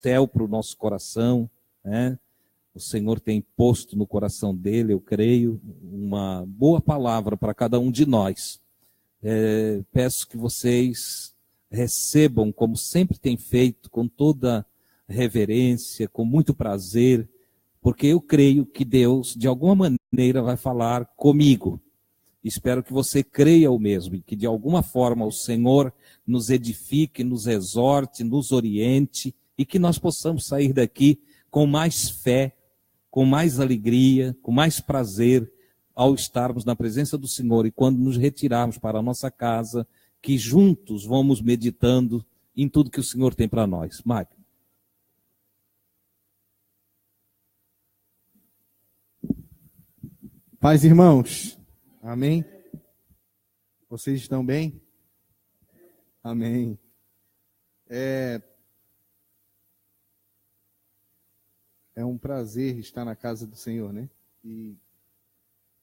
céu para o nosso coração, né? O Senhor tem posto no coração dele, eu creio, uma boa palavra para cada um de nós. Peço que vocês recebam, como sempre tem feito, com toda reverência, com muito prazer, porque eu creio que Deus, de alguma maneira, vai falar comigo. Espero que você creia o mesmo, e que de alguma forma o Senhor nos edifique, nos exorte, nos oriente, e que nós possamos sair daqui com mais fé, com mais alegria, com mais prazer, ao estarmos na presença do Senhor e quando nos retirarmos para a nossa casa, que juntos vamos meditando em tudo que o Senhor tem para nós. Mário. Paz, irmãos. Amém? Vocês estão bem? Amém. É um prazer estar na casa do Senhor, né? E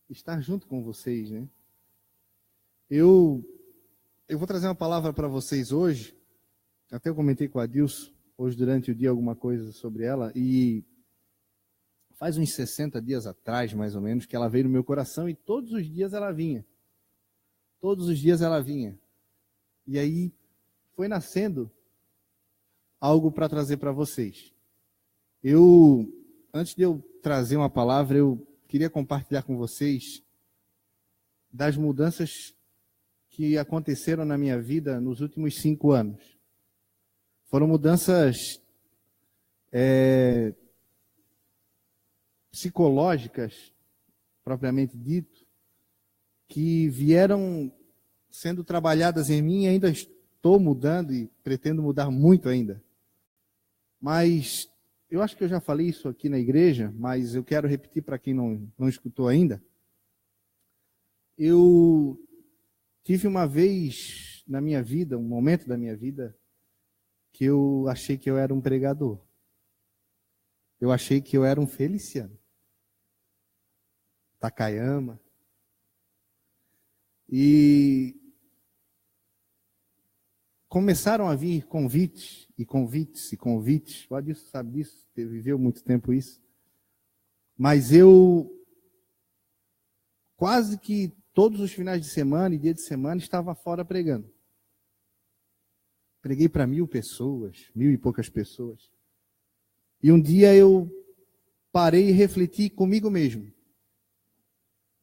estar junto com vocês, né? Eu vou trazer uma palavra para vocês hoje. Até eu comentei com a Adilson hoje durante o dia alguma coisa sobre ela, e faz uns 60 dias atrás, mais ou menos, que ela veio no meu coração, e todos os dias ela vinha. Todos os dias ela vinha. E aí foi nascendo algo para trazer para vocês. Antes de eu trazer uma palavra, eu queria compartilhar com vocês das mudanças que aconteceram na minha vida nos últimos 5 anos. Foram mudanças psicológicas, propriamente dito, que vieram sendo trabalhadas em mim, e ainda estou mudando e pretendo mudar muito ainda. Mas eu acho que eu já falei isso aqui na igreja, mas eu quero repetir para quem não escutou ainda. Eu tive uma vez na minha vida, um momento da minha vida, que eu achei que eu era um pregador. Eu achei que eu era um Feliciano. Takayama. E começaram a vir convites, e convites, e convites. O Adilson sabe disso, viveu muito tempo isso. Mas eu, quase que todos os finais de semana e dia de semana, estava fora pregando. Preguei para 1.000 pessoas, 1.000 e poucas pessoas. E um dia eu parei e refleti comigo mesmo.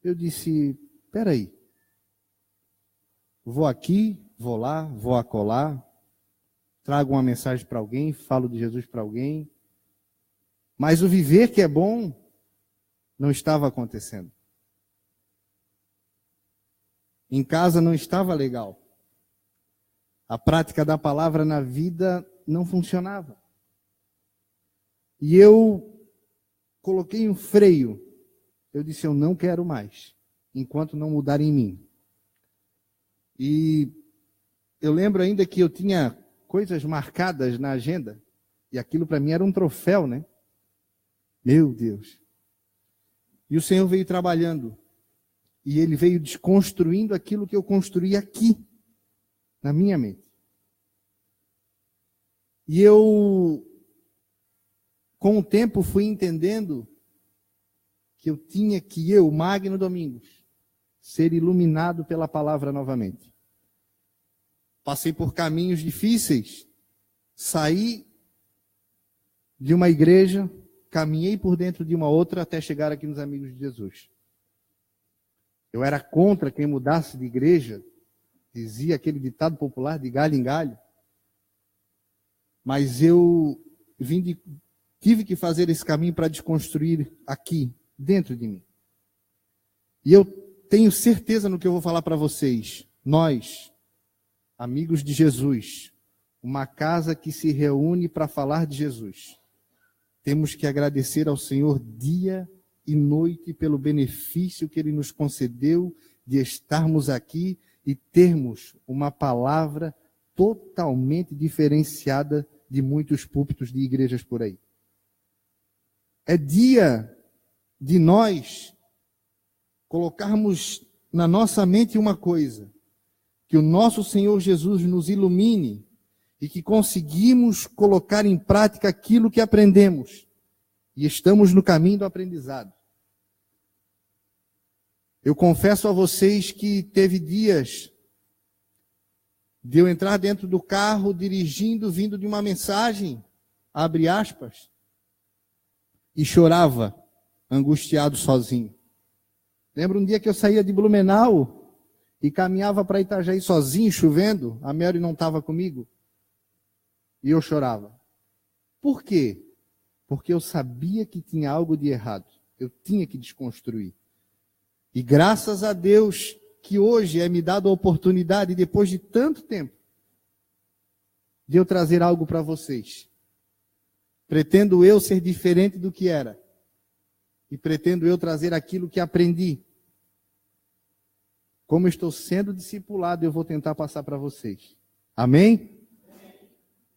Eu disse, espera aí. Vou aqui, vou lá, vou acolá, trago uma mensagem para alguém, falo de Jesus para alguém. Mas o viver que é bom não estava acontecendo. Em casa não estava legal. A prática da palavra na vida não funcionava. E eu coloquei um freio. Eu disse, eu não quero mais, enquanto não mudar em mim. E eu lembro ainda que eu tinha coisas marcadas na agenda, e aquilo para mim era um troféu, né? Meu Deus. E o Senhor veio trabalhando, e Ele veio desconstruindo aquilo que eu construí aqui, na minha mente. E eu, com o tempo, fui entendendo que eu, Magno Domingos, ser iluminado pela palavra novamente. Passei por caminhos difíceis, saí de uma igreja, caminhei por dentro de uma outra até chegar aqui nos Amigos de Jesus. Eu era contra quem mudasse de igreja, dizia aquele ditado popular de galho em galho. Mas eu tive que fazer esse caminho para desconstruir aqui, dentro de mim. E eu tenho certeza no que eu vou falar para vocês. Nós, amigos de Jesus, uma casa que se reúne para falar de Jesus, temos que agradecer ao Senhor dia e noite pelo benefício que Ele nos concedeu de estarmos aqui e termos uma palavra totalmente diferenciada de muitos púlpitos de igrejas por aí. É dia de nós colocarmos na nossa mente uma coisa, que o nosso Senhor Jesus nos ilumine e que conseguimos colocar em prática aquilo que aprendemos. E estamos no caminho do aprendizado. Eu confesso a vocês que teve dias de eu entrar dentro do carro, dirigindo, vindo de uma mensagem, abre aspas, e chorava, angustiado sozinho. Lembro um dia que eu saía de Blumenau e caminhava para Itajaí sozinho, chovendo, a Mary não estava comigo, e eu chorava. Por quê? Porque eu sabia que tinha algo de errado, eu tinha que desconstruir. E graças a Deus que hoje é me dado a oportunidade, depois de tanto tempo, de eu trazer algo para vocês. Pretendo eu ser diferente do que era. E pretendo eu trazer aquilo que aprendi. Como eu estou sendo discipulado, eu vou tentar passar para vocês. Amém?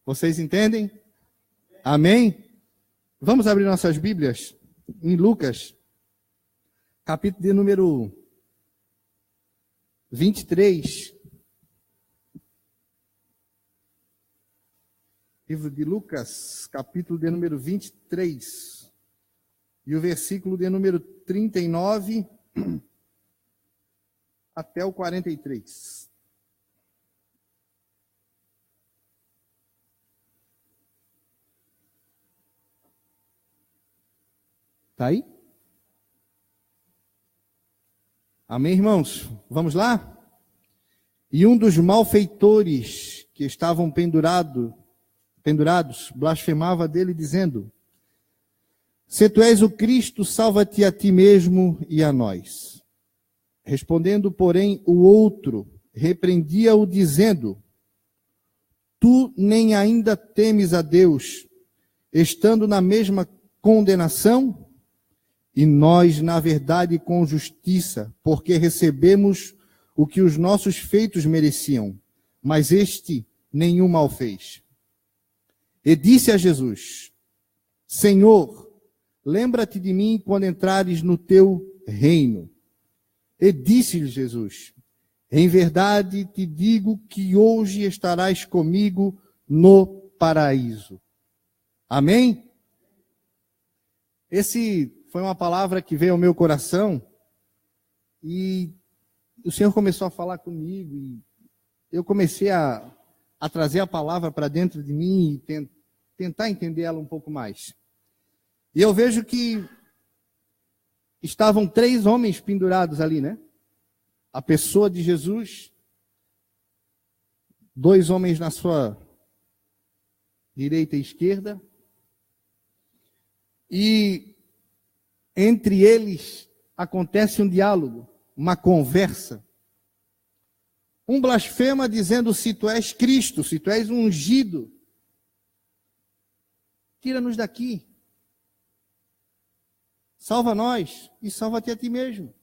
Vocês entendem? Amém? Vamos abrir nossas Bíblias em Lucas, capítulo de número 23. Livro de Lucas, capítulo de número 23. E o versículo de número 39 até o 43. Está aí? Amém, irmãos? Vamos lá? E um dos malfeitores que estavam pendurados, blasfemava dele, dizendo: Se tu és o Cristo, salva-te a ti mesmo e a nós. Respondendo, porém, o outro repreendia-o, dizendo: Tu nem ainda temes a Deus, estando na mesma condenação? E nós, na verdade, com justiça, porque recebemos o que os nossos feitos mereciam, mas este nenhum mal fez. E disse a Jesus: Senhor, lembra-te de mim quando entrares no teu reino. E disse-lhe Jesus: Em verdade te digo que hoje estarás comigo no paraíso. Amém? Esse foi uma palavra que veio ao meu coração e o Senhor começou a falar comigo e eu comecei a trazer a palavra para dentro de mim e tentar entender ela um pouco mais. E eu vejo que estavam 3 homens pendurados ali, né? A pessoa de Jesus, 2 homens na sua direita e esquerda, e entre eles acontece um diálogo, uma conversa. Um blasfema dizendo: se tu és Cristo, se tu és ungido, tira-nos daqui. Salva nós e salva-te a ti mesmo.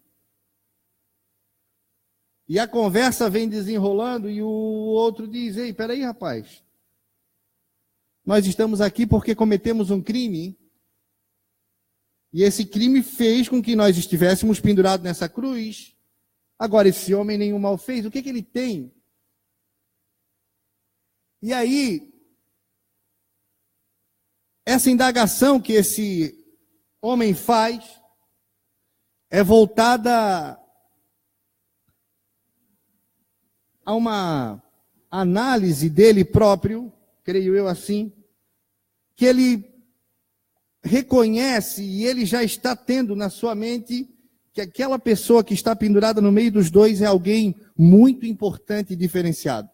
E a conversa vem desenrolando e o outro diz: ei, peraí, rapaz. Nós estamos aqui porque cometemos um crime. E esse crime fez com que nós estivéssemos pendurados nessa cruz. Agora, esse homem nenhum mal fez. O que ele tem? E aí, essa indagação que esse homem faz é voltada a uma análise dele próprio, creio eu assim, que ele reconhece e ele já está tendo na sua mente que aquela pessoa que está pendurada no meio dos dois é alguém muito importante e diferenciado.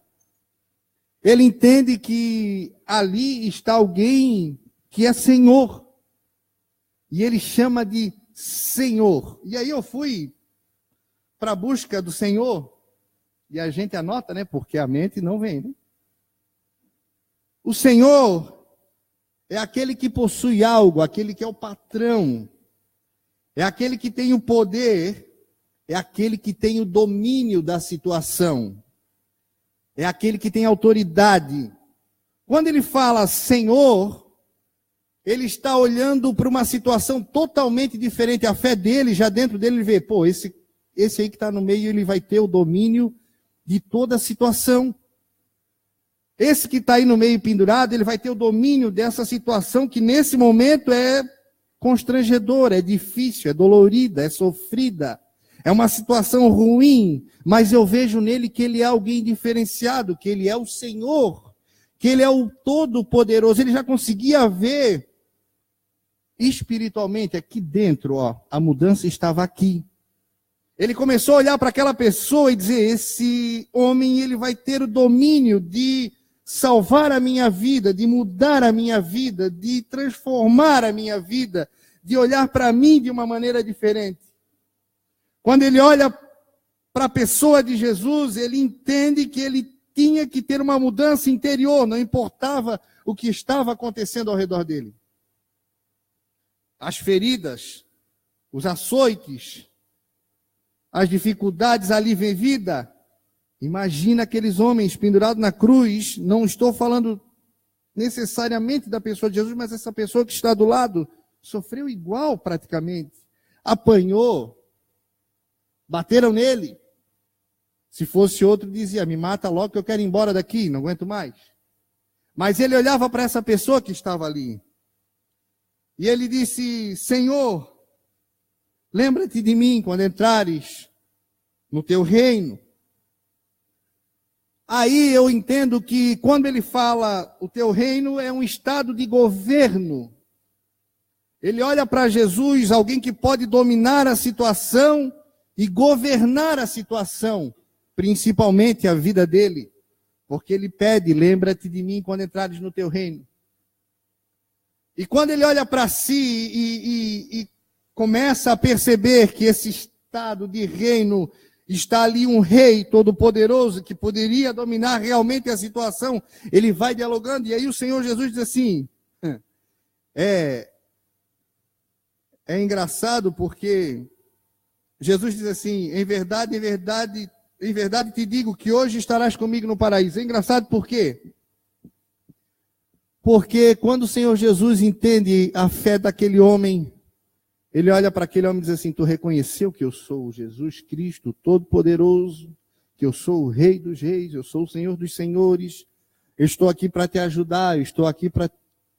Ele entende que ali está alguém que é Senhor. E ele chama de Senhor. E aí eu fui para a busca do Senhor, e a gente anota, né? Porque a mente não vem, né? O Senhor é aquele que possui algo, aquele que é o patrão, é aquele que tem o poder, é aquele que tem o domínio da situação, é aquele que tem autoridade. Quando ele fala Senhor, ele está olhando para uma situação totalmente diferente. A fé dele, já dentro dele, ele vê, pô, esse aí que está no meio, ele vai ter o domínio de toda a situação. Esse que está aí no meio pendurado, ele vai ter o domínio dessa situação que nesse momento é constrangedora, é difícil, é dolorida, é sofrida. É uma situação ruim, mas eu vejo nele que ele é alguém diferenciado, que ele é o Senhor, que ele é o Todo-Poderoso. Ele já conseguia ver espiritualmente aqui dentro, a mudança estava aqui. Ele começou a olhar para aquela pessoa e dizer: esse homem, ele vai ter o domínio de salvar a minha vida, de mudar a minha vida, de transformar a minha vida, de olhar para mim de uma maneira diferente. Quando ele olha para a pessoa de Jesus, ele entende que ele tinha que ter uma mudança interior, não importava o que estava acontecendo ao redor dele. As feridas, os açoites, as dificuldades ali vem vida. Imagina aqueles homens pendurados na cruz. Não estou falando necessariamente da pessoa de Jesus, mas essa pessoa que está do lado sofreu igual praticamente. Apanhou, bateram nele. Se fosse outro, dizia: me mata logo que eu quero ir embora daqui, não aguento mais. Mas ele olhava para essa pessoa que estava ali. E ele disse: Senhor, lembra-te de mim quando entrares no teu reino. Aí eu entendo que quando ele fala o teu reino é um estado de governo. Ele olha para Jesus, alguém que pode dominar a situação e governar a situação, principalmente a vida dele. Porque ele pede: lembra-te de mim quando entrares no teu reino. E quando ele olha para si e começa a perceber que esse estado de reino está ali, um rei todo-poderoso que poderia dominar realmente a situação, ele vai dialogando. E aí o Senhor Jesus diz assim, é engraçado porque Jesus diz assim: em verdade te digo que hoje estarás comigo no paraíso. É engraçado por quê? Porque quando o Senhor Jesus entende a fé daquele homem, ele olha para aquele homem e diz assim: tu reconheceu que eu sou o Jesus Cristo Todo-Poderoso, que eu sou o Rei dos Reis, eu sou o Senhor dos Senhores, eu estou aqui para te ajudar, eu estou aqui para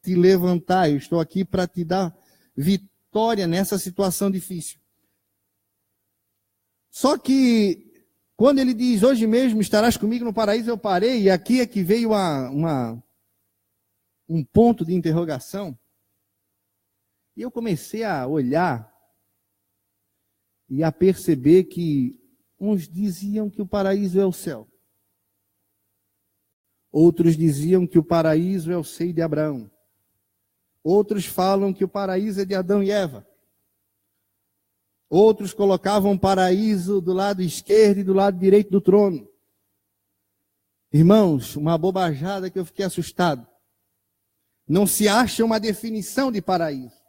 te levantar, eu estou aqui para te dar vitória nessa situação difícil. Só que, quando ele diz: hoje mesmo estarás comigo no paraíso, eu parei, e aqui é que veio um ponto de interrogação. E eu comecei a olhar e a perceber que uns diziam que o paraíso é o céu. Outros diziam que o paraíso é o seio de Abraão. Outros falam que o paraíso é de Adão e Eva. Outros colocavam o paraíso do lado esquerdo e do lado direito do trono. Irmãos, uma bobajada que eu fiquei assustado. Não se acha uma definição de paraíso.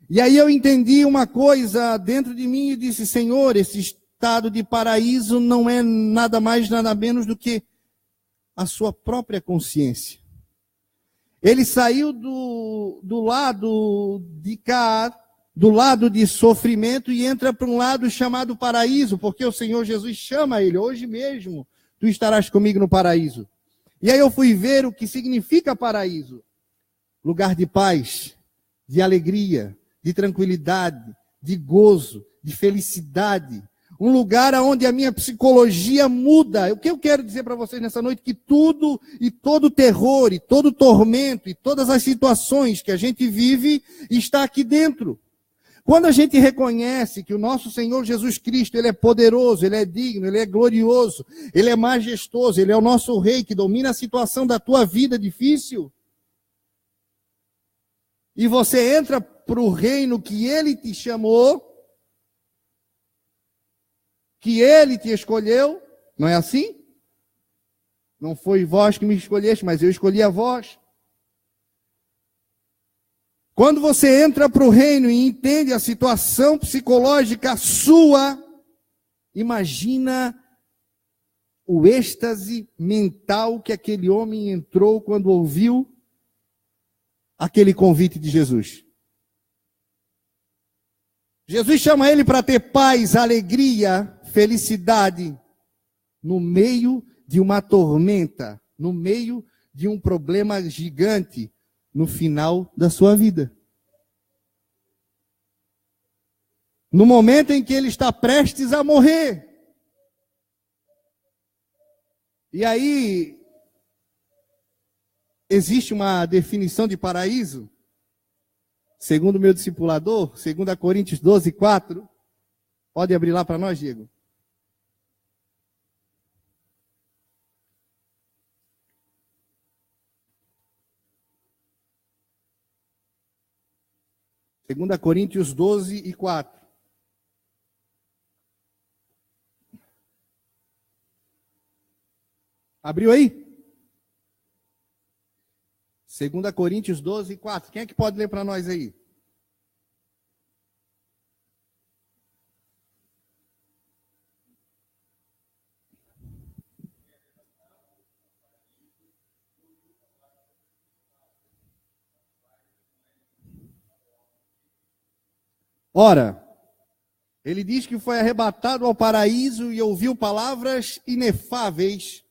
E aí eu entendi uma coisa dentro de mim e disse: Senhor, esse estado de paraíso não é nada mais, nada menos do que a sua própria consciência. Ele saiu do lado de cá, do lado de sofrimento, e entra para um lado chamado paraíso, porque o Senhor Jesus chama ele: hoje mesmo tu estarás comigo no paraíso. E aí eu fui ver o que significa paraíso: lugar de paz, de alegria, de tranquilidade, de gozo, de felicidade. Um lugar onde a minha psicologia muda. O que eu quero dizer para vocês nessa noite? Que tudo e todo terror, e todo tormento, e todas as situações que a gente vive está aqui dentro. Quando a gente reconhece que o nosso Senhor Jesus Cristo, Ele é poderoso, Ele é digno, Ele é glorioso, Ele é majestoso, Ele é o nosso Rei que domina a situação da tua vida difícil, e você entra para o reino que Ele te chamou, que Ele te escolheu, não é assim? Não foi vós que me escolheste, mas eu escolhi a vós. Quando você entra para o reino e entende a situação psicológica sua, imagina o êxtase mental que aquele homem entrou quando ouviu aquele convite de Jesus. Jesus chama ele para ter paz, alegria, felicidade, no meio de uma tormenta, no meio de um problema gigante no final da sua vida. No momento em que ele está prestes a morrer. E aí, existe uma definição de paraíso, segundo o meu discipulador, 2 Coríntios 12, 4. Pode abrir lá para nós, Diego? Segunda Coríntios 12 e 4. Abriu aí? 2 Coríntios 12 e 4. Quem é que pode ler para nós aí? Ora, ele diz que foi arrebatado ao paraíso e ouviu palavras inefáveis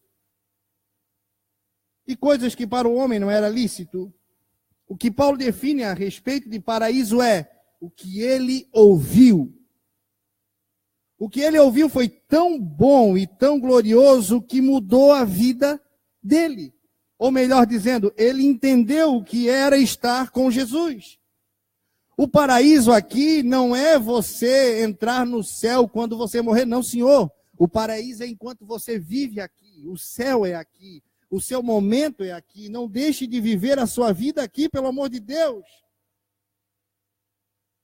e coisas que para o homem não era lícito. O que Paulo define a respeito de paraíso é o que ele ouviu. O que ele ouviu foi tão bom e tão glorioso que mudou a vida dele. Ou melhor dizendo, ele entendeu o que era estar com Jesus. O paraíso aqui não é você entrar no céu quando você morrer, não, senhor. O paraíso é enquanto você vive aqui. O céu é aqui. O seu momento é aqui. Não deixe de viver a sua vida aqui, pelo amor de Deus.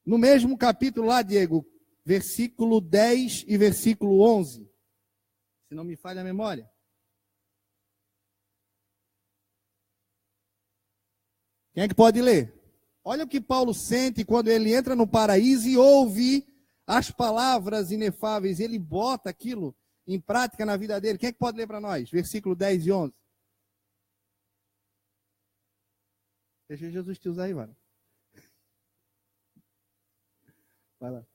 No mesmo capítulo lá, Diego, versículo 10 e versículo 11. Se não me falha a memória. Quem é que pode ler? Olha o que Paulo sente quando ele entra no paraíso e ouve as palavras inefáveis. Ele bota aquilo em prática na vida dele. Quem é que pode ler para nós? Versículo 10 e 11. Deixa Jesus te usar aí, mano. Vai lá.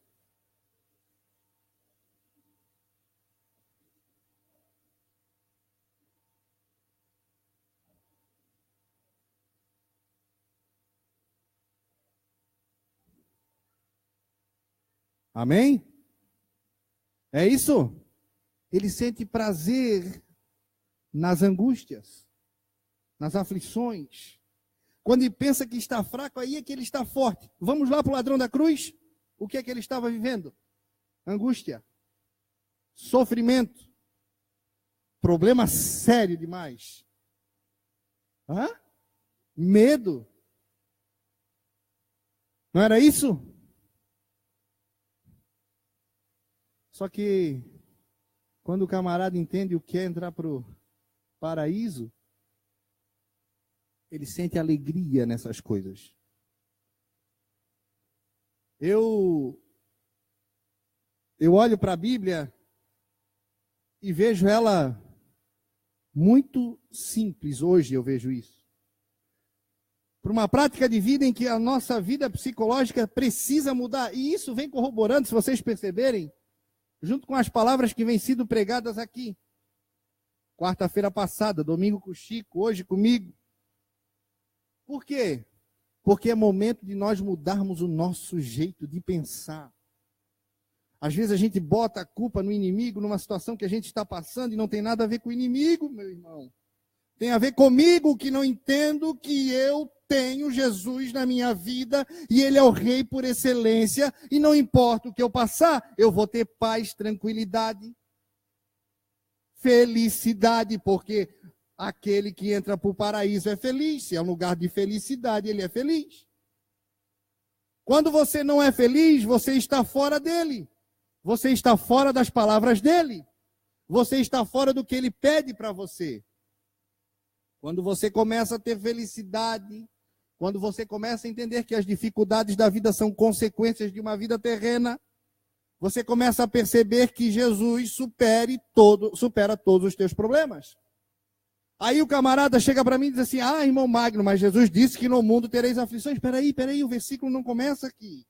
Amém? É isso? Ele sente prazer nas angústias, nas aflições. Quando ele pensa que está fraco, aí é que ele está forte. Vamos lá para o ladrão da cruz? O que é que ele estava vivendo? Angústia, sofrimento, problema sério demais. Hã? Medo. Não era isso? Só que, quando o camarada entende o que é entrar para o paraíso, ele sente alegria nessas coisas. Eu olho para a Bíblia e vejo ela muito simples. Hoje eu vejo isso. Para uma prática de vida em que a nossa vida psicológica precisa mudar. E isso vem corroborando, se vocês perceberem, junto com as palavras que vêm sido pregadas aqui. Quarta-feira passada, domingo com o Chico, hoje comigo. Por quê? Porque é momento de nós mudarmos o nosso jeito de pensar. Às vezes a gente bota a culpa no inimigo, numa situação que a gente está passando e não tem nada a ver com o inimigo, meu irmão. Tem a ver comigo, que não entendo que eu tenho Jesus na minha vida e Ele é o Rei por excelência e não importa o que eu passar, eu vou ter paz, tranquilidade, felicidade, porque aquele que entra para o paraíso é feliz. Se é um lugar de felicidade, ele é feliz. Quando você não é feliz, você está fora dele. Você está fora das palavras dele. Você está fora do que ele pede para você. Quando você começa a ter felicidade, quando você começa a entender que as dificuldades da vida são consequências de uma vida terrena, você começa a perceber que Jesus supera todos os teus problemas. Aí o camarada chega para mim e diz assim: ah, irmão Magno, mas Jesus disse que no mundo tereis aflições. Espera aí, o versículo não começa aqui.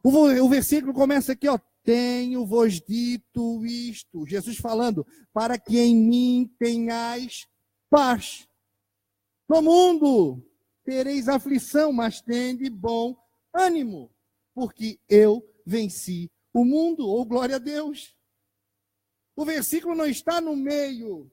O versículo começa aqui, ó. Tenho-vos dito isto. Jesus falando, para que em mim tenhais paz. No mundo tereis aflição, mas tende bom ânimo, porque eu venci o mundo, ou glória a Deus. O versículo não está no meio,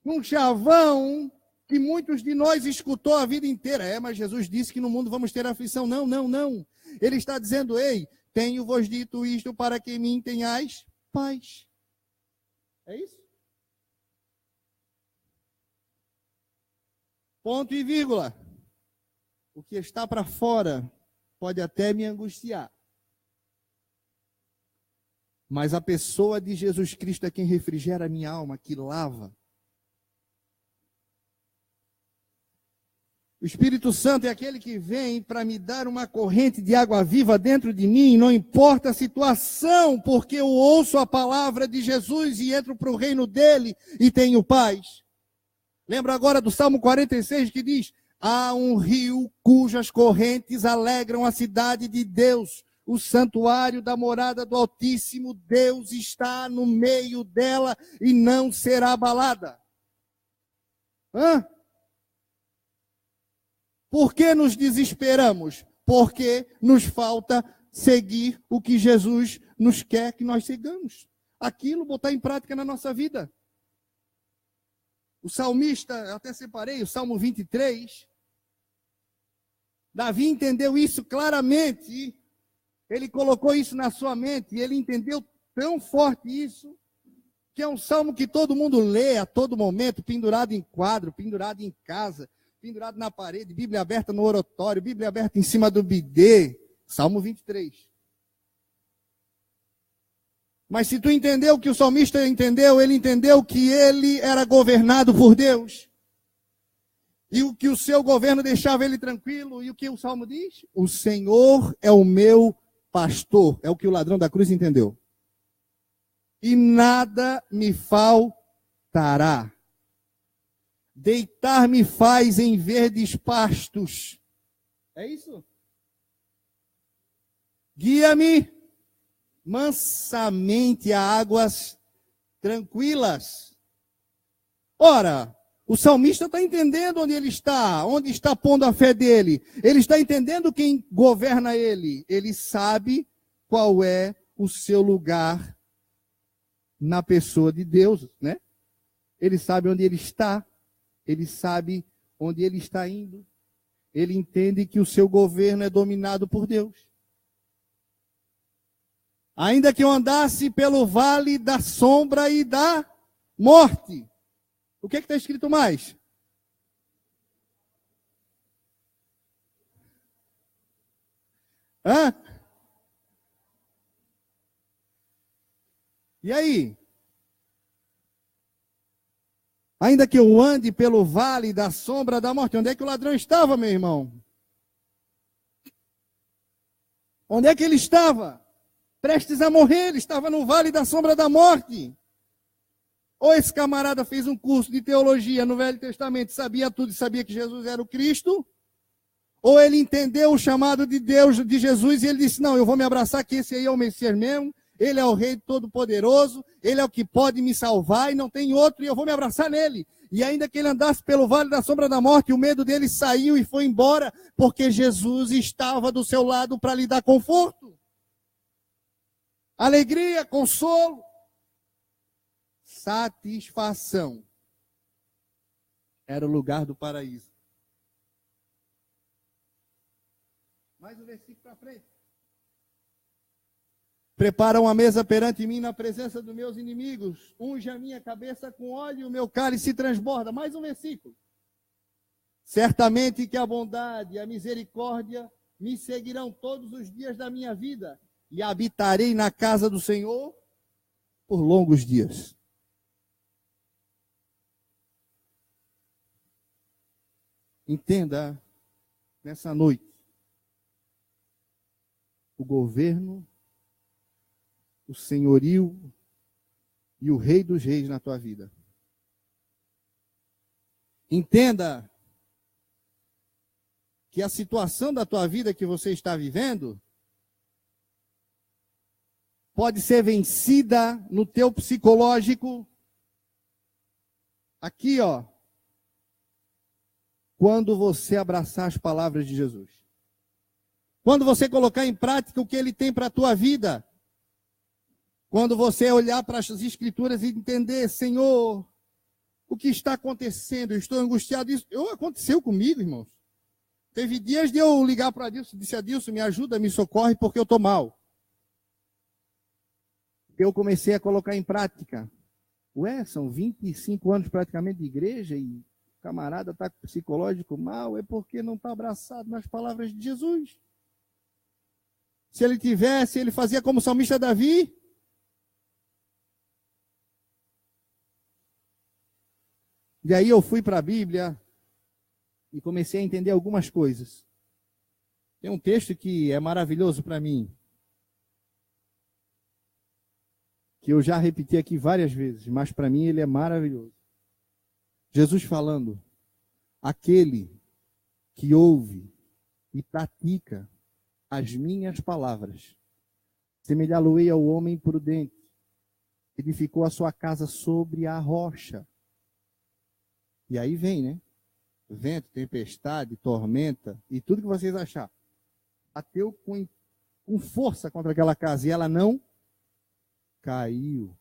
num chavão que muitos de nós escutou a vida inteira. Mas Jesus disse que no mundo vamos ter aflição. Não, não, não. Ele está dizendo, ei, tenho-vos dito isto para que em mim tenhais paz. É isso? Ponto e vírgula. O que está para fora pode até me angustiar. Mas a pessoa de Jesus Cristo é quem refrigera a minha alma, que lava. O Espírito Santo é aquele que vem para me dar uma corrente de água viva dentro de mim, não importa a situação, porque eu ouço a palavra de Jesus e entro para o reino dele e tenho paz. Lembra agora do Salmo 46 que diz: há um rio cujas correntes alegram a cidade de Deus, o santuário da morada do Altíssimo. Deus está no meio dela e não será abalada. Por que nos desesperamos? Porque nos falta seguir o que Jesus nos quer que nós sigamos. Aquilo botar em prática na nossa vida. O salmista, eu até separei, o Salmo 23, Davi entendeu isso claramente, ele colocou isso na sua mente, e ele entendeu tão forte isso, que é um salmo que todo mundo lê a todo momento, pendurado em quadro, pendurado em casa, pendurado na parede, Bíblia aberta no oratório, Bíblia aberta em cima do bidê, Salmo 23. Mas se tu entendeu o que o salmista entendeu, ele entendeu que ele era governado por Deus. E o que o seu governo deixava ele tranquilo. E o que o Salmo diz? O Senhor é o meu pastor. É o que o ladrão da cruz entendeu. E nada me faltará. Deitar-me faz em verdes pastos. É isso? Guia-me mansamente a águas tranquilas. Ora, o salmista está entendendo onde está pondo a fé dele. Ele está entendendo quem governa ele. Ele sabe qual é o seu lugar na pessoa de Deus, né? Ele sabe onde ele está. Ele sabe onde ele está indo. Ele entende que o seu governo é dominado por Deus. Ainda que eu andasse pelo vale da sombra e da morte. O que está escrito mais? E aí? Ainda que eu ande pelo vale da sombra da morte. Onde é que o ladrão estava, meu irmão? Onde é que ele estava? Prestes a morrer, ele estava no vale da sombra da morte. Ou esse camarada fez um curso de teologia no Velho Testamento, sabia tudo e sabia que Jesus era o Cristo, ou ele entendeu o chamado de Deus, de Jesus, e ele disse, não, eu vou me abraçar que esse aí é o Messias mesmo, ele é o Rei Todo-Poderoso, ele é o que pode me salvar e não tem outro, e eu vou me abraçar nele. E ainda que ele andasse pelo vale da sombra da morte, o medo dele saiu e foi embora, porque Jesus estava do seu lado para lhe dar conforto. Alegria, consolo, satisfação. Era o lugar do paraíso. Mais um versículo para frente. Prepara uma mesa perante mim na presença dos meus inimigos. Unge a minha cabeça com óleo e o meu cálice transborda. Mais um versículo. Certamente que a bondade e a misericórdia me seguirão todos os dias da minha vida. E habitarei na casa do Senhor por longos dias. Entenda, nessa noite, o governo, o senhorio e o Rei dos Reis na tua vida. Entenda que a situação da tua vida que você está vivendo pode ser vencida no teu psicológico. Aqui, ó. quando você abraçar as palavras de Jesus. Quando você colocar em prática o que ele tem para a tua vida. Quando você olhar para as Escrituras e entender, Senhor, o que está acontecendo? Eu estou angustiado. Isso aconteceu comigo, irmãos. Teve dias de eu ligar para Adilson e disse, Adilson, me ajuda, me socorre, porque eu estou mal. Eu comecei a colocar em prática. São 25 anos praticamente de igreja e o camarada está com psicológico mal, é porque não está abraçado nas palavras de Jesus. Se ele tivesse, ele fazia como o salmista Davi. E aí eu fui para a Bíblia e comecei a entender algumas coisas. Tem um texto que é maravilhoso para mim, que eu já repeti aqui várias vezes, mas para mim ele é maravilhoso. Jesus falando, aquele que ouve e pratica as minhas palavras, semelhá-lo-ei ao homem prudente, que edificou a sua casa sobre a rocha. E aí vem, né? Vento, tempestade, tormenta e tudo que vocês acharem. Bateu com força contra aquela casa e ela não caiu.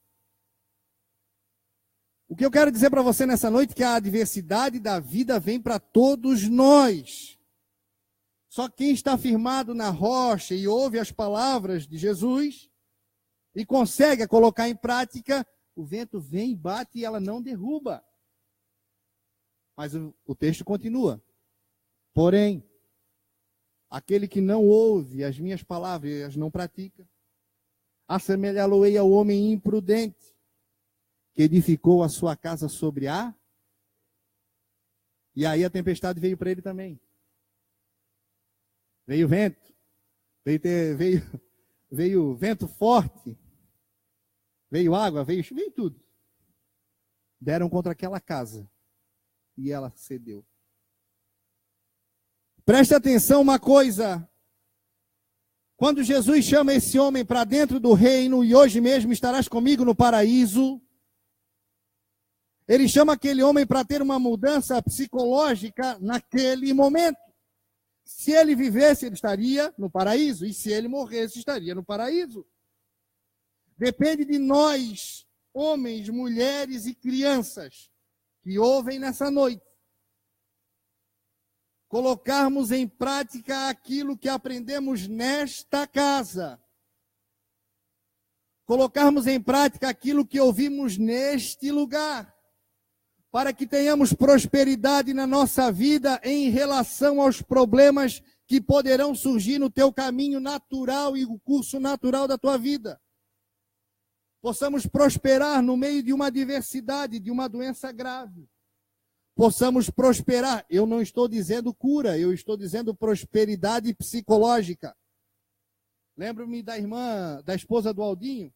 O que eu quero dizer para você nessa noite é que a adversidade da vida vem para todos nós. Só quem está firmado na rocha e ouve as palavras de Jesus e consegue colocar em prática, o vento vem, bate e ela não derruba. Mas o texto continua. Porém, aquele que não ouve as minhas palavras e as não pratica, assemelhá-lo-ei ao homem imprudente, que edificou a sua casa sobre a... E aí a tempestade veio para ele também. Veio vento, veio vento forte, veio água, veio tudo. Deram contra aquela casa e ela cedeu. Preste atenção uma coisa. Quando Jesus chama esse homem para dentro do reino, e hoje mesmo estarás comigo no paraíso, ele chama aquele homem para ter uma mudança psicológica naquele momento. Se ele vivesse, ele estaria no paraíso. E se ele morresse, estaria no paraíso. Depende de nós, homens, mulheres e crianças, que ouvem nessa noite, colocarmos em prática aquilo que aprendemos nesta casa. Colocarmos em prática aquilo que ouvimos neste lugar. Para que tenhamos prosperidade na nossa vida em relação aos problemas que poderão surgir no teu caminho natural e o curso natural da tua vida. Possamos prosperar no meio de uma adversidade, de uma doença grave. Possamos prosperar. Eu não estou dizendo cura, eu estou dizendo prosperidade psicológica. Lembro-me da irmã, da esposa do Aldinho,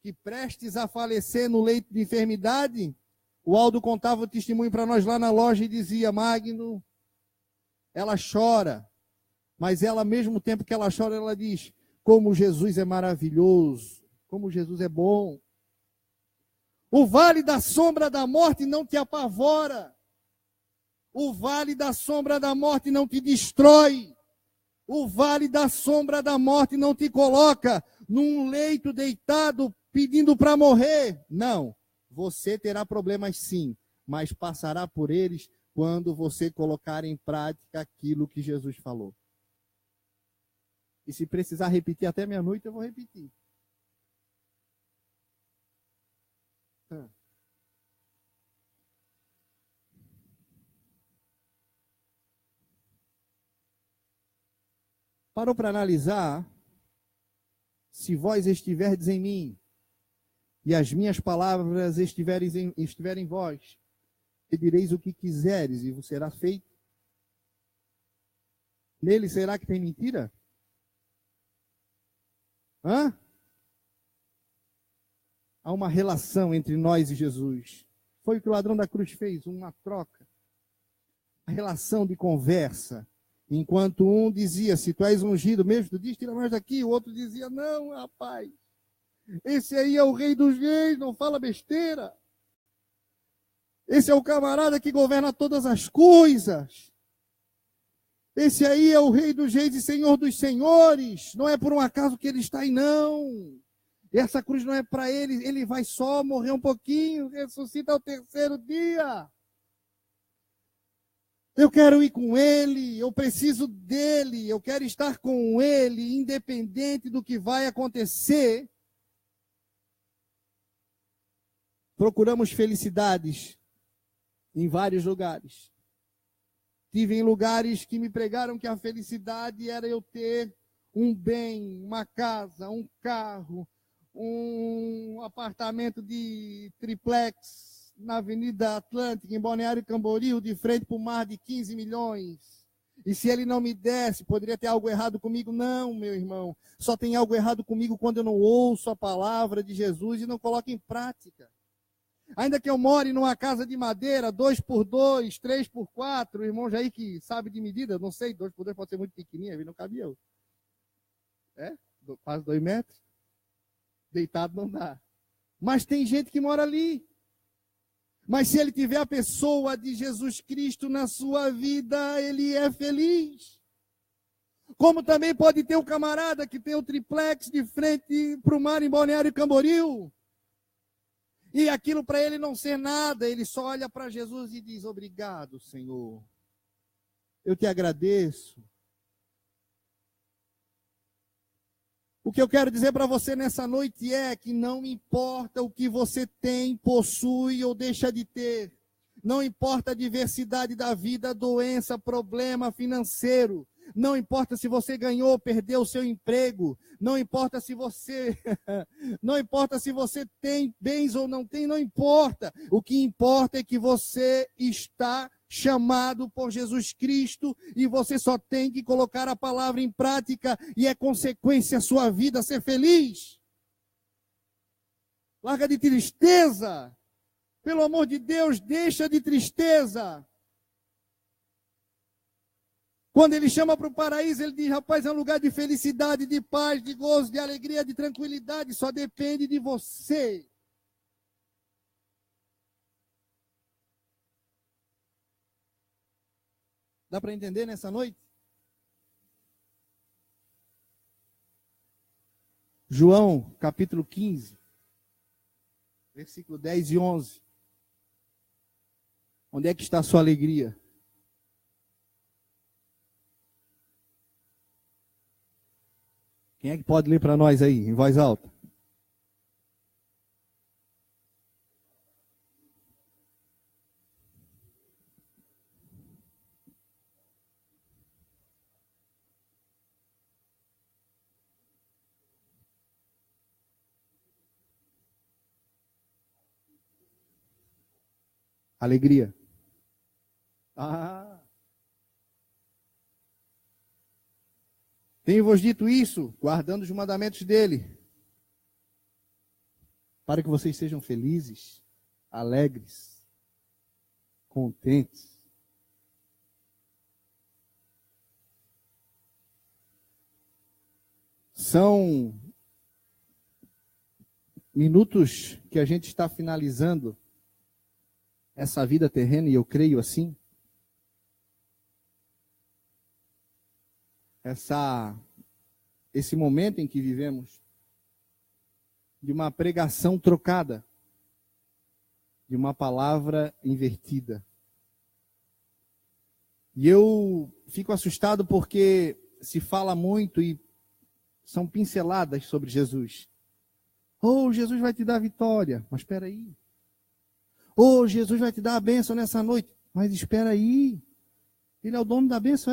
que prestes a falecer no leito de enfermidade, o Aldo contava o testemunho para nós lá na loja e dizia, Magno, ela chora, mas ela, ao mesmo tempo que ela chora, ela diz, como Jesus é maravilhoso, como Jesus é bom. O vale da sombra da morte não te apavora. O vale da sombra da morte não te destrói. O vale da sombra da morte não te coloca num leito deitado pedindo para morrer. Não. Você terá problemas sim, mas passará por eles quando você colocar em prática aquilo que Jesus falou. E se precisar repetir até meia-noite, eu vou repetir. Parou para analisar? Se vós estiverdes em mim, e as minhas palavras estiverem em vós, pedireis o que quiseres e vos será feito. Nele será que tem mentira? Hã? Há uma relação entre nós e Jesus. Foi o que o ladrão da cruz fez, uma troca. A relação de conversa. Enquanto um dizia, se tu és ungido, mesmo tu diz, tira mais daqui. O outro dizia, não, rapaz. Esse aí é o rei dos reis, não fala besteira. Esse é o camarada que governa todas as coisas. Esse aí é o Rei dos Reis e Senhor dos Senhores. Não é por um acaso que ele está aí, não. E essa cruz não é para ele. Ele vai só morrer um pouquinho, ressuscita ao terceiro dia. Eu quero ir com ele, eu preciso dele, eu quero estar com ele, independente do que vai acontecer. Procuramos felicidades em vários lugares. Tive em lugares que me pregaram que a felicidade era eu ter um bem, uma casa, um carro, um apartamento de triplex na Avenida Atlântica, em Balneário Camboriú, de frente para o mar de 15 milhões. E se ele não me desse, poderia ter algo errado comigo? Não, meu irmão. Só tem algo errado comigo quando eu não ouço a palavra de Jesus e não coloco em prática. Ainda que eu more numa casa de madeira, 2x2, 3x4, o irmão Jair que sabe de medida, não sei, 2x2 pode ser muito pequenininha, não cabia eu. Quase 2 metros. Deitado não dá. Mas tem gente que mora ali. Mas se ele tiver a pessoa de Jesus Cristo na sua vida, ele é feliz. Como também pode ter um camarada que tem o triplex de frente para o mar em Balneário Camboriú. E aquilo para ele não ser nada, ele só olha para Jesus e diz: obrigado, Senhor. Eu te agradeço. O que eu quero dizer para você nessa noite é que não importa o que você tem, possui ou deixa de ter. Não importa a diversidade da vida, doença, problema financeiro. Não importa se você ganhou ou perdeu o seu emprego. Não importa se você tem bens ou não tem, não importa. O que importa é que você está chamado por Jesus Cristo e você só tem que colocar a palavra em prática e é consequência a sua vida ser feliz. Larga de tristeza. Pelo amor de Deus, deixa de tristeza. Quando ele chama para o paraíso, ele diz: rapaz, é um lugar de felicidade, de paz, de gozo, de alegria, de tranquilidade. Só depende de você. Dá para entender nessa noite? João, capítulo 15, versículo 10 e 11. Onde é que está a sua alegria? Quem é que pode ler para nós aí, em voz alta? Alegria. Tenho-vos dito isso, guardando os mandamentos dele, para que vocês sejam felizes, alegres, contentes. São minutos que a gente está finalizando essa vida terrena, e eu creio assim. Esse momento em que vivemos, de uma pregação trocada, de uma palavra invertida. E eu fico assustado porque se fala muito e são pinceladas sobre Jesus. Oh, Jesus vai te dar vitória, mas espera aí. Oh, Jesus vai te dar a bênção nessa noite, mas espera aí. Ele é o dono da bênção,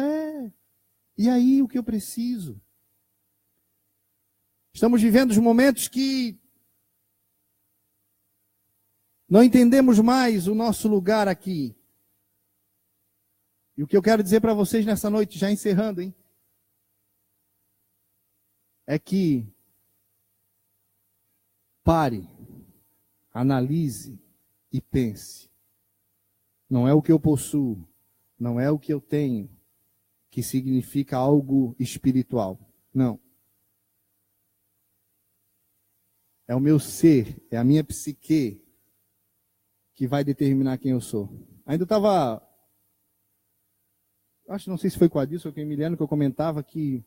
E aí, o que eu preciso? Estamos vivendo os momentos que não entendemos mais o nosso lugar aqui. E o que eu quero dizer para vocês nessa noite, já encerrando, é que pare, analise e pense. Não é o que eu possuo, não é o que eu tenho, que significa algo espiritual. Não. É o meu ser, é a minha psique. que vai determinar quem eu sou. Ainda estava, não sei se foi com a Adilson ou com o Emiliano, que eu comentava que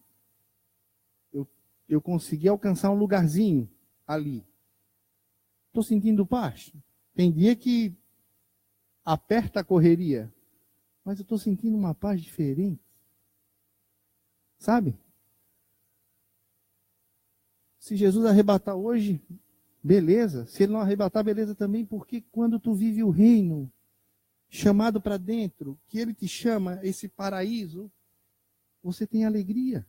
eu consegui alcançar um lugarzinho ali. Estou sentindo paz. Tem dia que aperta a correria, mas eu estou sentindo uma paz diferente. Sabe? Se Jesus arrebatar hoje, beleza. Se ele não arrebatar, beleza também, porque quando tu vive o reino, chamado para dentro, que ele te chama, esse paraíso, você tem alegria.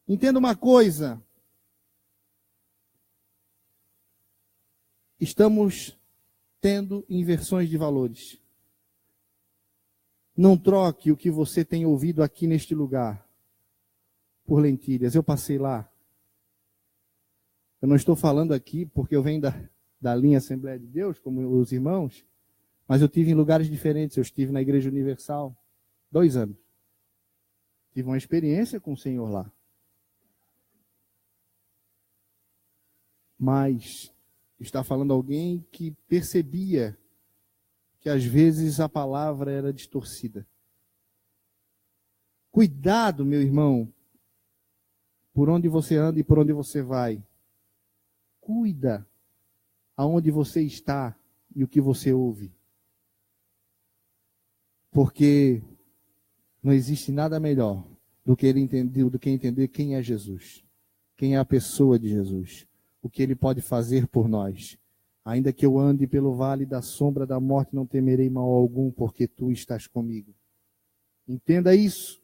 Entenda uma coisa. Estamos tendo inversões de valores. Não troque o que você tem ouvido aqui neste lugar por lentilhas. Eu passei lá. Eu não estou falando aqui porque eu venho da linha Assembleia de Deus, como os irmãos, mas eu tive em lugares diferentes. Eu estive na Igreja Universal 2 anos. Tive uma experiência com o Senhor lá. Mas está falando alguém que percebia que às vezes a palavra era distorcida. Cuidado, meu irmão, por onde você anda e por onde você vai. Cuida aonde você está e o que você ouve. Porque não existe nada melhor do que entender quem é Jesus, quem é a pessoa de Jesus, o que ele pode fazer por nós. Ainda que eu ande pelo vale da sombra da morte, não temerei mal algum, porque tu estás comigo. Entenda isso.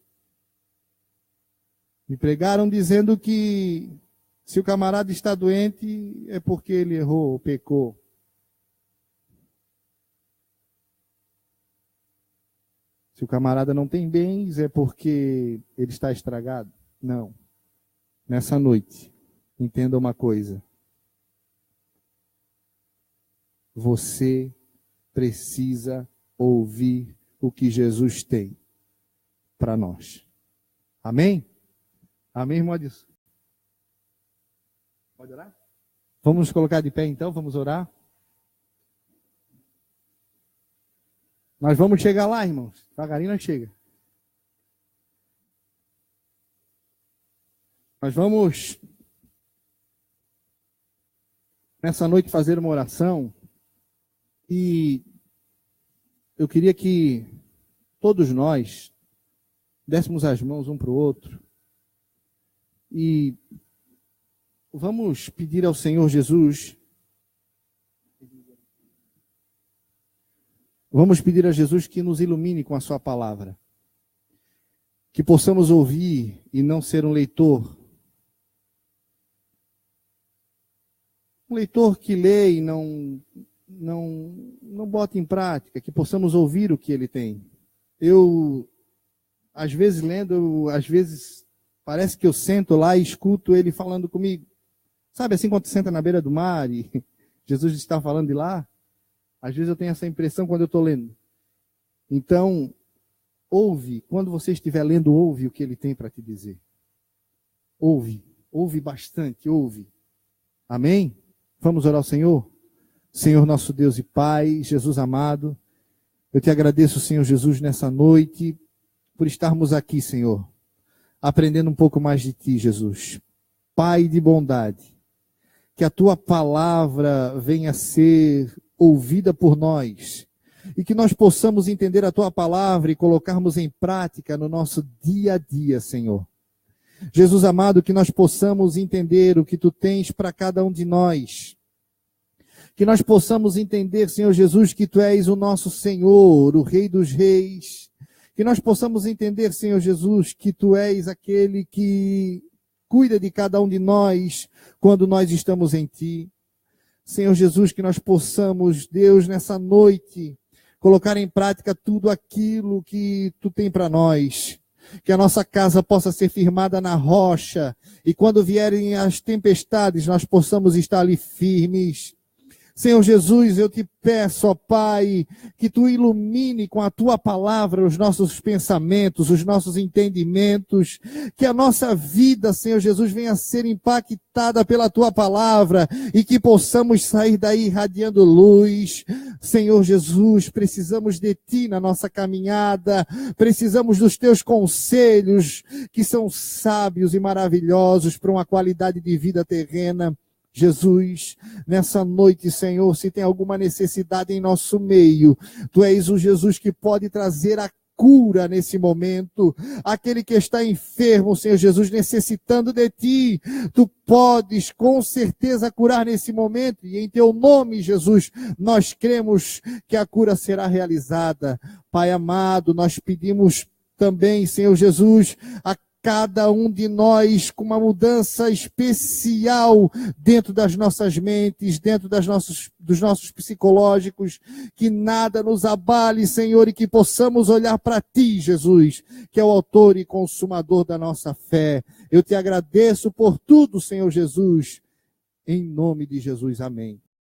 Me pregaram dizendo que se o camarada está doente, é porque ele errou, pecou. Se o camarada não tem bens, é porque ele está estragado. Não. Nessa noite, entenda uma coisa. Você precisa ouvir o que Jesus tem para nós. Amém? Amém, irmão Adilson? Pode orar? Vamos nos colocar de pé então, vamos orar? Nós vamos chegar lá, irmãos. Devagarinho nós chega. Nós vamos, nessa noite, fazer uma oração. E eu queria que todos nós dessemos as mãos um para o outro. E vamos pedir ao Senhor Jesus. Vamos pedir a Jesus que nos ilumine com a sua palavra. Que possamos ouvir e não ser um leitor. Um leitor que lê e não bota em prática. Que possamos ouvir o que ele tem. Eu, às vezes lendo, às vezes parece que eu sento lá e escuto ele falando comigo. Sabe assim quando você senta na beira do mar e Jesus está falando de lá? Às vezes eu tenho essa impressão quando eu estou lendo. Então, ouve. Quando você estiver lendo, ouve o que ele tem para te dizer. Ouve. Ouve bastante, ouve. Amém? Vamos orar ao Senhor? Senhor nosso Deus e Pai, Jesus amado, eu te agradeço, Senhor Jesus, nessa noite, por estarmos aqui, Senhor, aprendendo um pouco mais de ti, Jesus. Pai de bondade, que a tua palavra venha a ser ouvida por nós, e que nós possamos entender a tua palavra e colocarmos em prática no nosso dia a dia, Senhor. Jesus amado, que nós possamos entender o que tu tens para cada um de nós. Que nós possamos entender, Senhor Jesus, que tu és o nosso Senhor, o Rei dos Reis. Que nós possamos entender, Senhor Jesus, que tu és aquele que cuida de cada um de nós quando nós estamos em ti. Senhor Jesus, que nós possamos, Deus, nessa noite, colocar em prática tudo aquilo que tu tem para nós. Que a nossa casa possa ser firmada na rocha e quando vierem as tempestades, nós possamos estar ali firmes. Senhor Jesus, eu te peço, ó Pai, que tu ilumine com a tua palavra os nossos pensamentos, os nossos entendimentos, que a nossa vida, Senhor Jesus, venha a ser impactada pela tua palavra e que possamos sair daí irradiando luz. Senhor Jesus, precisamos de ti na nossa caminhada, precisamos dos teus conselhos, que são sábios e maravilhosos para uma qualidade de vida terrena. Jesus, nessa noite, Senhor, se tem alguma necessidade em nosso meio, tu és o Jesus que pode trazer a cura nesse momento. Aquele que está enfermo, Senhor Jesus, necessitando de ti, tu podes com certeza curar nesse momento, e em teu nome, Jesus, nós cremos que a cura será realizada. Pai amado, nós pedimos também, Senhor Jesus, a cada um de nós com uma mudança especial dentro das nossas mentes, dentro dos nossos psicológicos, que nada nos abale, Senhor, e que possamos olhar para ti, Jesus, que é o autor e consumador da nossa fé. Eu te agradeço por tudo, Senhor Jesus, em nome de Jesus, amém.